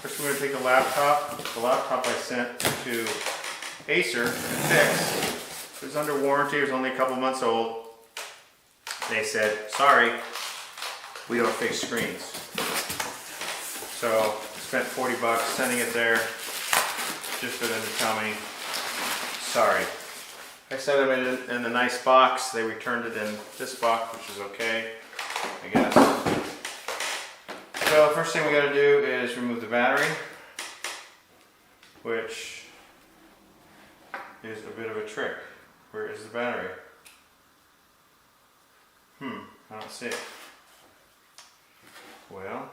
First we're going to take the laptop. The laptop I sent to Acer to fix. It was under warranty, it was only a couple months old. They said, sorry, we don't fix screens. So spent 40 bucks sending it there just for them to tell me, sorry. I sent them in a nice box. They returned it in this box, which is okay, I guess. So the first thing we got to do is remove the battery, which is a bit of a trick. Where is the battery? I don't see it. Well,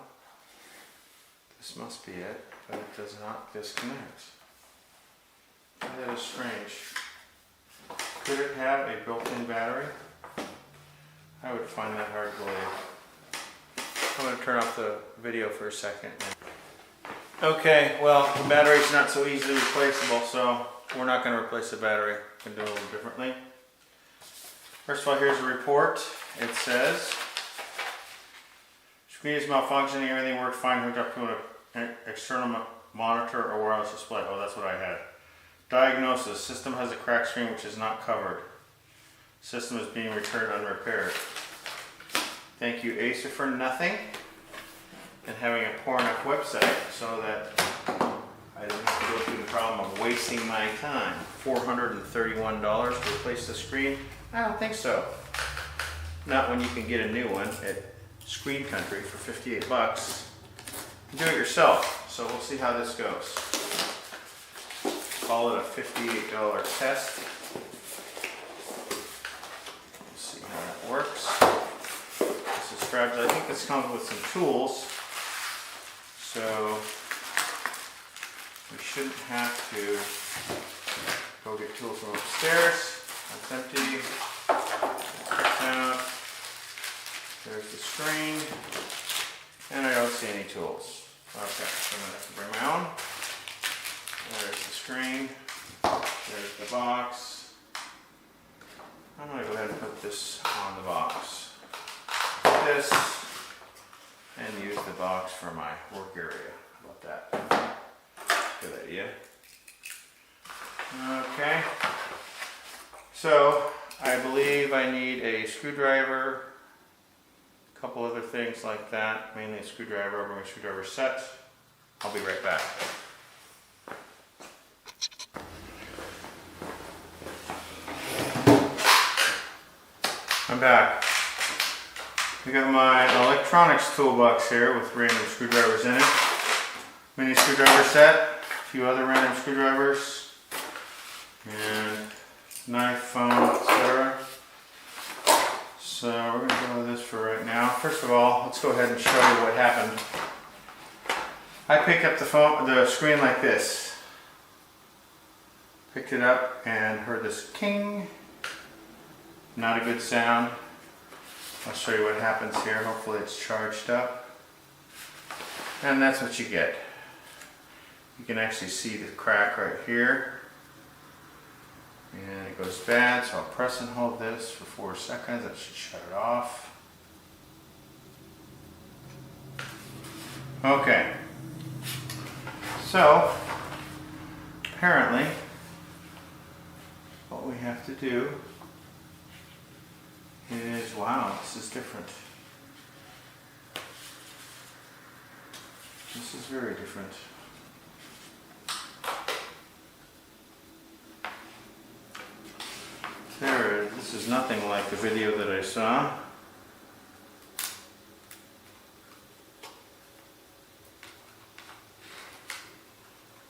this must be it, but it does not disconnect. That is strange. Could it have a built-in battery? I would find that hard to believe. I'm going to turn off the video for a second. Okay, well, the battery's not so easily replaceable, so we're not going to replace the battery. We're going to do it a little differently. First of all, here's a report. It says, screen is malfunctioning, everything worked fine, hooked up to an external monitor or wireless display. Oh, that's what I had. Diagnosis, system has a cracked screen which is not covered. System is being returned unrepaired. Thank you, Acer, for nothing and having a poor enough website so that I didn't have to go through the problem of wasting my time. $431 to replace the screen? I don't think so. Not when you can get a new one at Screen Country for 58 bucks. Do it yourself, so we'll see how this goes. Call it a $58 test. Let's see how that works. This is strapped. I think this comes with some tools, so we shouldn't have to go get tools from upstairs. That's empty. That's out. There's the screen, and I don't see any tools. Okay, so I'm going to have to bring my own. There's the screen, there's the box. I'm going to go ahead and put this on the box. This, and use the box for my work area. How about that? Good idea. Okay, so I believe I need a screwdriver, a couple other things like that, mainly a screwdriver. I'll bring my screwdriver set. I'll be right back. I'm back. We got my electronics toolbox here with random screwdrivers in it. Mini screwdriver set, a few other random screwdrivers, and knife, phone, etc. So we're going to go with this for right now. First of all, let's go ahead and show you what happened. I picked up the screen like this. Picked it up and heard this king. Not a good sound. I'll show you what happens here. Hopefully it's charged up. And that's what you get. You can actually see the crack right here. And it goes bad, so I'll press and hold this for 4 seconds. That should shut it off. Okay. So, apparently, what we have to do is, wow, this is different. This is very different. There, this is nothing like the video that I saw.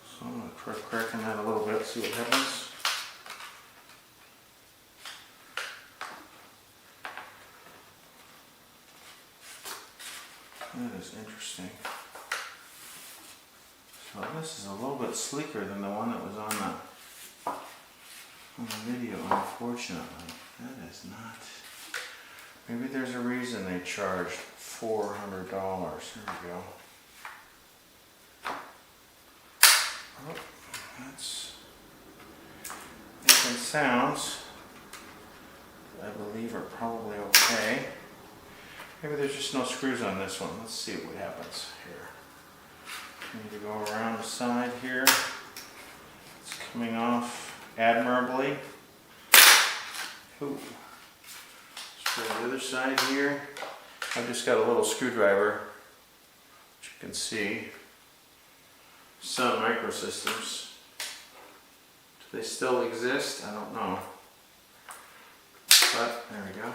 So I'm going to try cracking that a little bit, see what happens. That is interesting. So this is a little bit sleeker than the one that was on the video, unfortunately. That is not. Maybe there's a reason they charged $400. Here we go. Oh, that's making sounds that I believe are probably okay. Maybe there's just no screws on this one. Let's see what happens here. Need to go around the side here. It's coming off admirably. Ooh. Let's try the other side here. I've just got a little screwdriver, which you can see. Sun Microsystems. Do they still exist? I don't know. But there we go.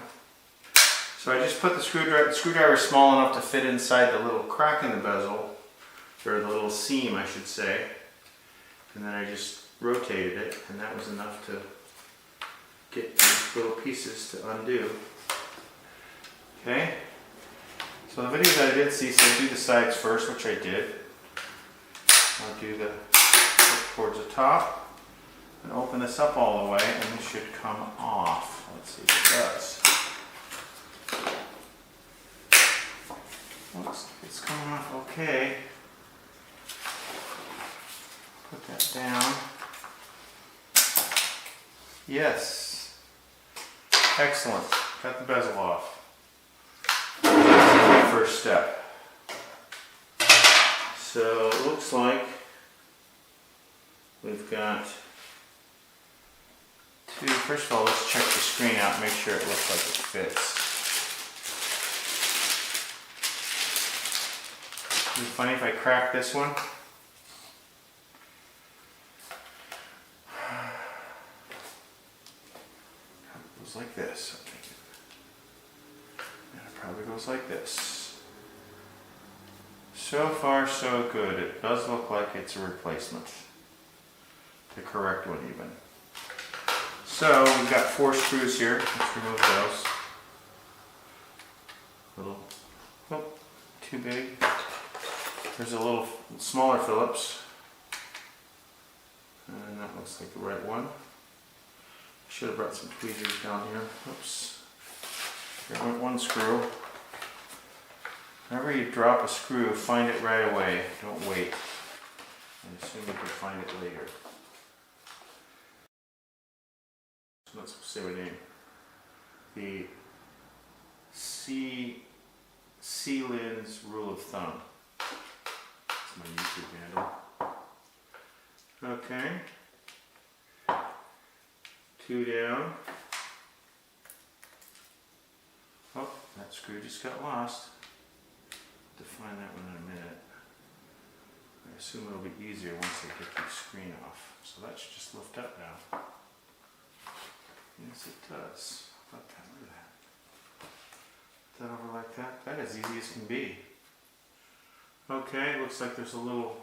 So I just put the screwdriver small enough to fit inside the little crack in the bezel, or the little seam I should say, and then I just rotated it, and that was enough to get these little pieces to undo. Okay, so the video that I did see said do the sides first, which I did. I'll do the towards the top and open this up all the way, and this should come off. Let's see if it does. Looks like it's coming off okay. Put that down. Yes. Excellent. Got the bezel off. That's the first step. So it looks like we've got two. First of all, let's check the screen out, make sure it looks like it fits. Is it funny if I crack this one? It goes like this. And it probably goes like this. So far, so good. It does look like it's a replacement. The correct one, even. So we've got 4 screws here. Let's remove those. Little, oh, too big. There's a little smaller Phillips, and that looks like the right one. Should have brought some tweezers down here. Oops. There went one screw. Whenever you drop a screw, find it right away. Don't wait. And assume you can find it later. So let's say my name. The C-Lin's rule of thumb. My YouTube handle. Okay. 2 down. Oh, that screw just got lost. Have to find that one in a minute. I assume it'll be easier once I get the screen off. So that should just lift up now. Yes, it does. Look at that. Put that over like that. That is easy as can be. Okay, looks like there's a little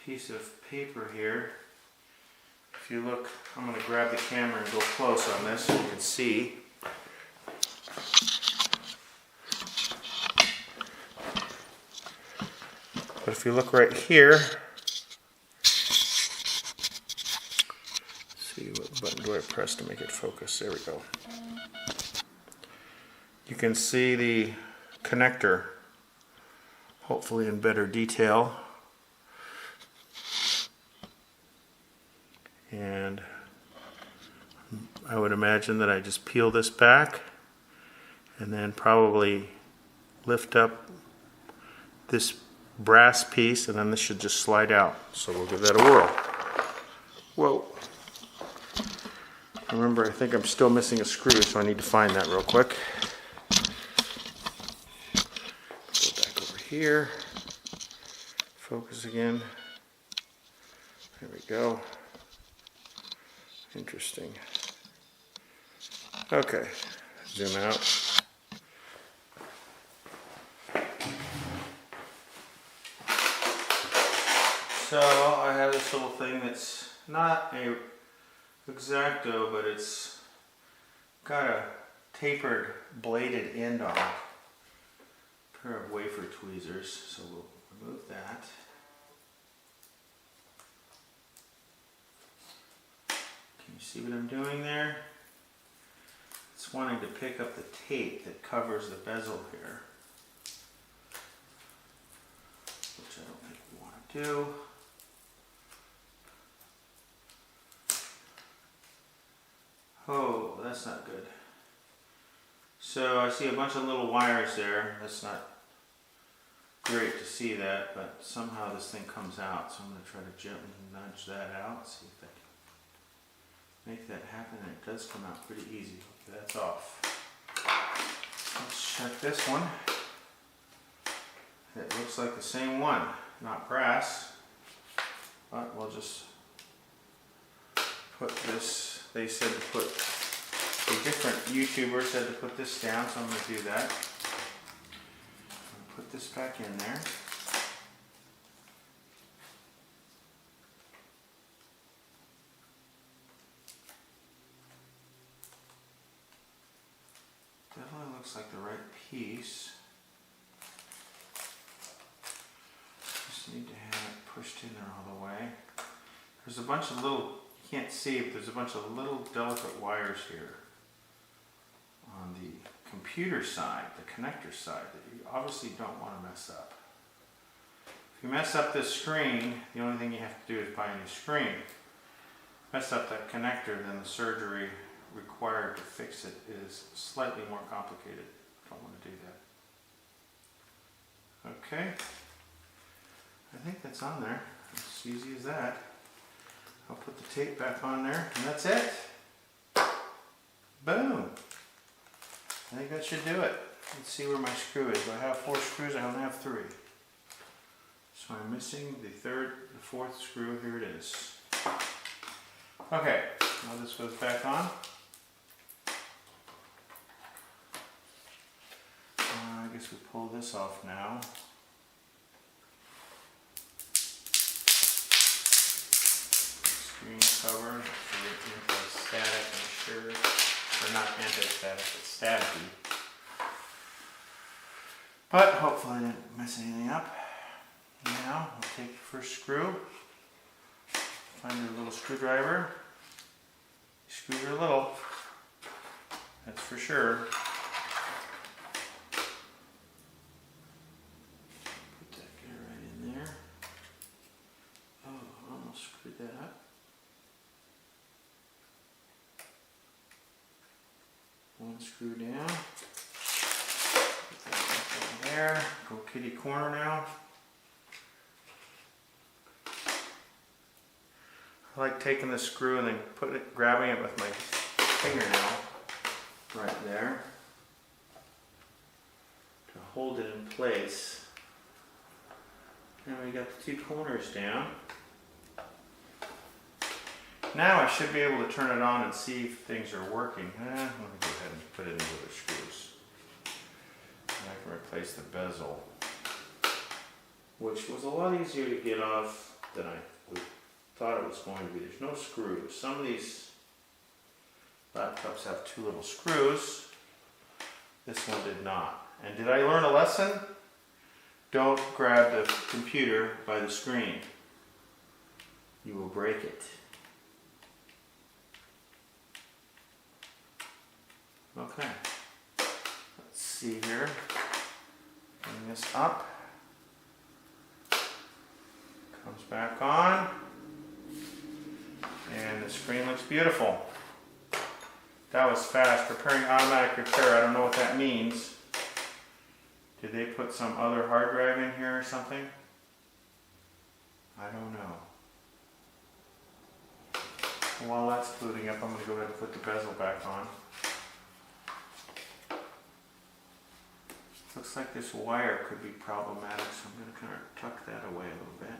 piece of paper here. If you look, I'm going to grab the camera and go close on this so you can see. But if you look right here, see what button do I press to make it focus? There we go. You can see the connector, hopefully in better detail. And I would imagine that I just peel this back and then probably lift up this brass piece, and then this should just slide out. So we'll give that a whirl. Whoa. Remember, I think I'm still missing a screw, so I need to find that real quick. Go back over here. Focus again. There we go. Interesting. Okay, zoom out. So I have this little thing that's not a X-Acto, but it's got a tapered bladed end on it. A pair of wafer tweezers, so we'll remove that. Can you see what I'm doing there? It's wanting to pick up the tape that covers the bezel here, which I don't think we want to do. Oh, that's not good. So I see a bunch of little wires there. Let's not great to see that, but somehow this thing comes out, so I'm going to try to gently nudge that out, see if I can make that happen, and it does come out pretty easy. Okay, that's off. Let's check this one. It looks like the same one, not brass, but we'll just put this, they said to put, a different YouTuber said to put this down, so I'm going to do that. Put this back in there. Definitely looks like the right piece. Just need to have it pushed in there all the way. There's a bunch of little, you can't see, but there's a bunch of little delicate wires here on the computer side, the connector side, that you obviously don't want to mess up. If you mess up this screen, the only thing you have to do is buy a new screen. Mess up that connector, then the surgery required to fix it is slightly more complicated. Don't want to do that. Okay, I think that's on there. It's easy as that. I'll put the tape back on there, and that's it. Boom. I think that should do it. Let's see where my screw is. Do I have 4 screws? I only have 3. So I'm missing the 4th screw. Here it is. Okay, now this goes back on. I guess we pull this off now. Screen cover, anti-static, I'm sure. Or not anti-static, but staticky. But hopefully I didn't mess anything up. Now we'll take the first screw, find your little screwdriver. Screws are little, that's for sure. Put that guy right in there. Oh, I almost screwed that up. One screw down. Put that back in there. Go kitty corner now. I like taking the screw and then grabbing it with my fingernail right there to hold it in place. And we got the 2 corners down. Now I should be able to turn it on and see if things are working. Let me go ahead and put it into the screws. And I can replace the bezel, which was a lot easier to get off than I thought it was going to be. There's no screws. Some of these laptops have 2 little screws. This one did not. And did I learn a lesson? Don't grab the computer by the screen. You will break it. Okay. Let's see here. Bring this up. Comes back on. And the screen looks beautiful. That was fast. Preparing automatic repair. I don't know what that means. Did they put some other hard drive in here or something? I don't know. While that's booting up, I'm going to go ahead and put the bezel back on. Looks like this wire could be problematic, so I'm going to kind of tuck that away a little bit.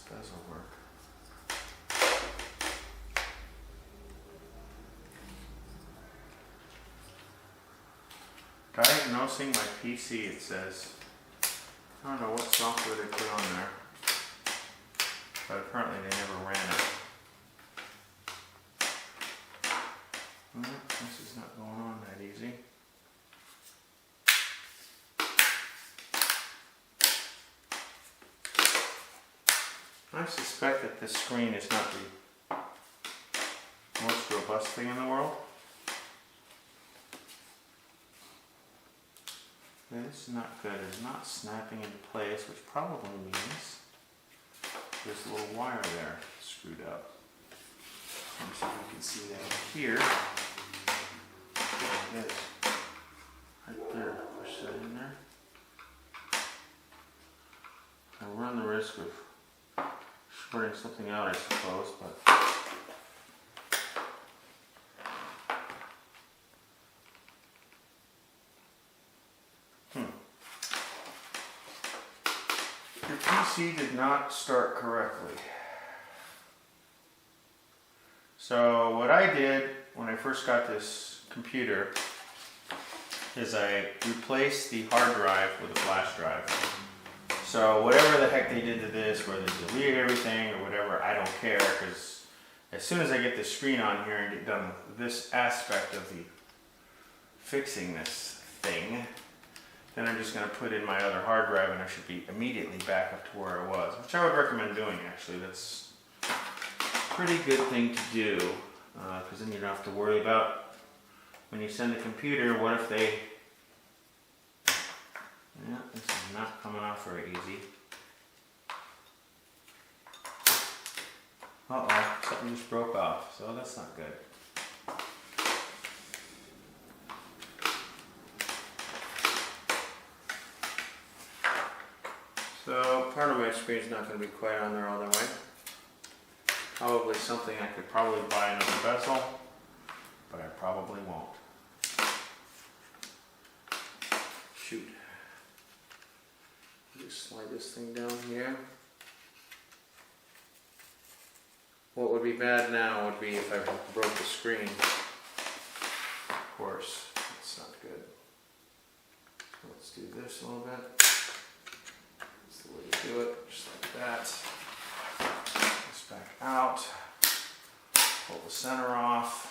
Bezel work. Diagnosing my PC, it says. I don't know what software they put on there, but apparently they never ran it. This is not going on that easy. I suspect that this screen is not the most robust thing in the world. This is not good. It's not snapping into place, which probably means there's a little wire there screwed up. Let me see if we can see that here. There it is. Right run the risk of shorting something out, I suppose, but your PC did not start correctly. So what I did when I first got this computer is I replaced the hard drive with a flash drive. So whatever the heck they did to this, whether they deleted everything or whatever, I don't care, because as soon as I get the screen on here and get done with this aspect of the fixing this thing, then I'm just going to put in my other hard drive and I should be immediately back up to where I was, which I would recommend doing actually. That's a pretty good thing to do, because then you don't have to worry about when you send a computer, what if they... Yeah, this is not coming off very easy. Uh-oh, something just broke off, so that's not good. So part of my screen is not going to be quite on there all the way. Probably something I could probably buy another bezel, but I probably won't. Shoot. Just slide this thing down here. What would be bad now would be if I broke the screen. Of course, it's not good. So let's do this a little bit. That's the way to do it, just like that. This back out. Pull the center off.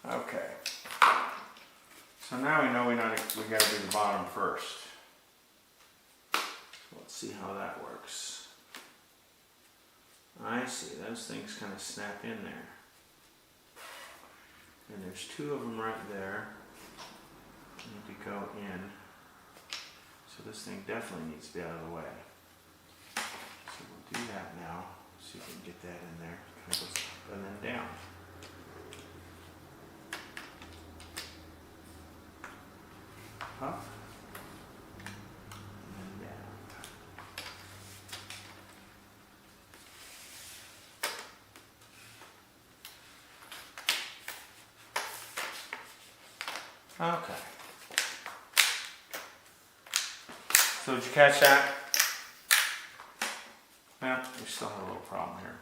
Okay. So now we know we got to do the bottom first. So let's see how that works. I see, those things kind of snap in there. And there's two of them right there. Need to go in. So this thing definitely needs to be out of the way. So we'll do that now. See if we can get that in there. Kind of goes up and then down. Up and then down. Okay. So did you catch that? Yeah, we still have a little problem here.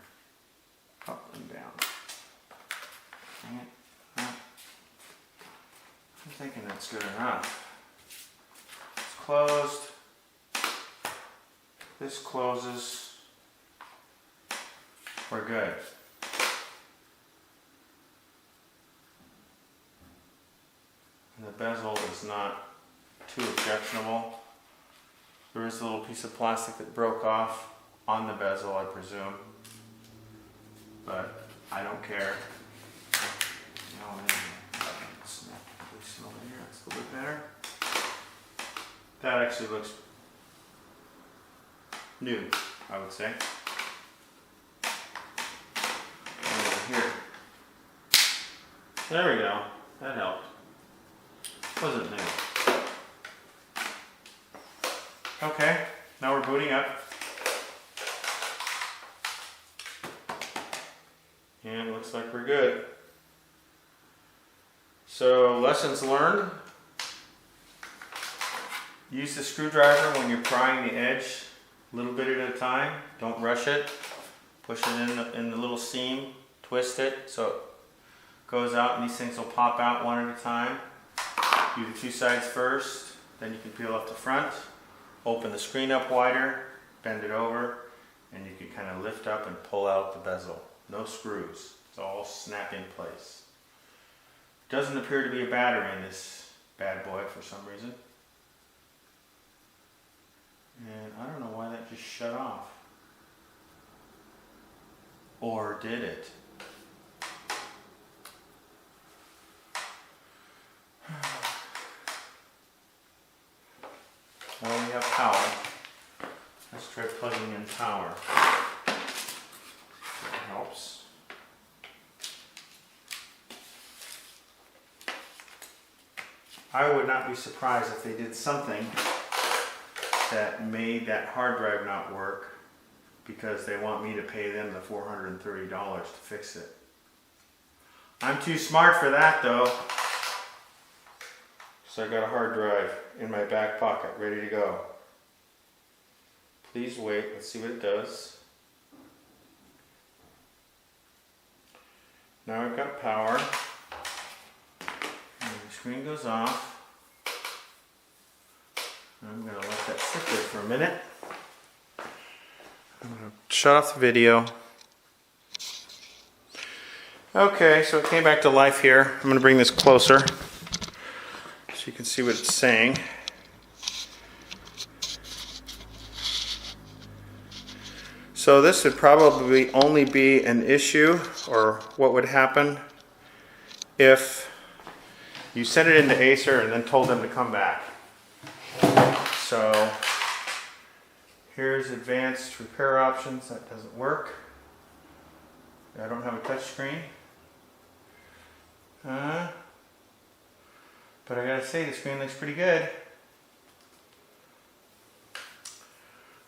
Up and down. Dang it. I'm thinking that's good enough. Closed. This closes. We're good. And the bezel is not too objectionable. There is a little piece of plastic that broke off on the bezel, I presume. But I don't care. Snap this over here. That's a little bit better. That actually looks new, I would say. And over here. There we go. That helped. Wasn't new. Okay, now we're booting up. And it looks like we're good. So, lessons learned. Use the screwdriver when you're prying the edge, a little bit at a time. Don't rush it. Push it in the little seam, twist it so it goes out, and these things will pop out one at a time. Do the two sides first, then you can peel off the front. Open the screen up wider, bend it over, and you can kind of lift up and pull out the bezel. No screws. It's all snap in place. Doesn't appear to be a battery in this bad boy for some reason. And I don't know why that just shut off. Or did it? Well, we have power. Let's try plugging in power. That helps. I would not be surprised if they did something that made that hard drive not work because they want me to pay them the $430 to fix it. I'm too smart for that though. So I got a hard drive in my back pocket ready to go. Please wait, let's see what it does. Now I've got power. And the screen goes off. I'm going to let that sit there for a minute. I'm going to shut off the video. Okay, so it came back to life here. I'm going to bring this closer so you can see what it's saying. So this would probably only be an issue, or what would happen if you sent it into Acer and then told them to come back. So here's advanced repair options. That doesn't work. I don't have a touch screen. But I gotta say, the screen looks pretty good.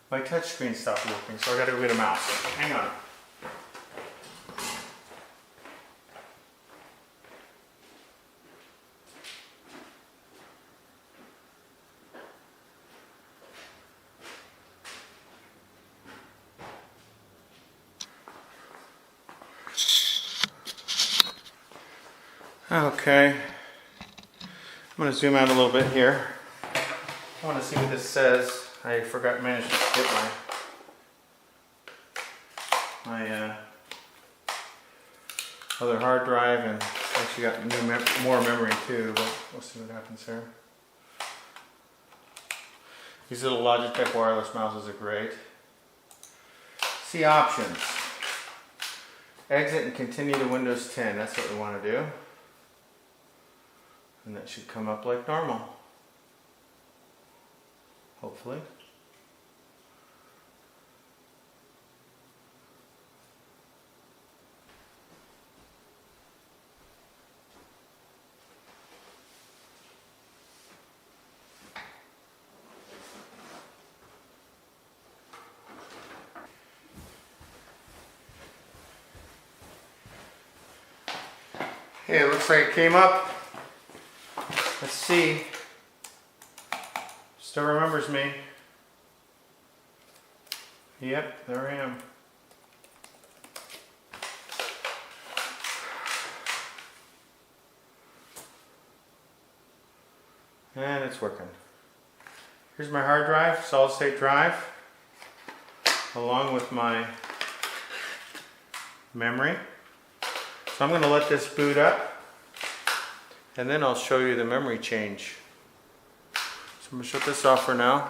My touch screen stopped working, so I gotta go get a mouse. Hang on. Okay, I'm going to zoom out a little bit here. I want to see what this says. I managed to get my other hard drive, and actually got more memory too, but we'll see what happens here. These little Logitech wireless mouses are great. See options. Exit and continue to Windows 10. That's what we want to do. And that should come up like normal. Hopefully. Hey, it looks like it came up. Let's see. Still remembers me. Yep, there I am. And it's working. Here's my hard drive, solid state drive, along with my memory. So I'm going to let this boot up. And then I'll show you the memory change. So I'm going to shut this off for now.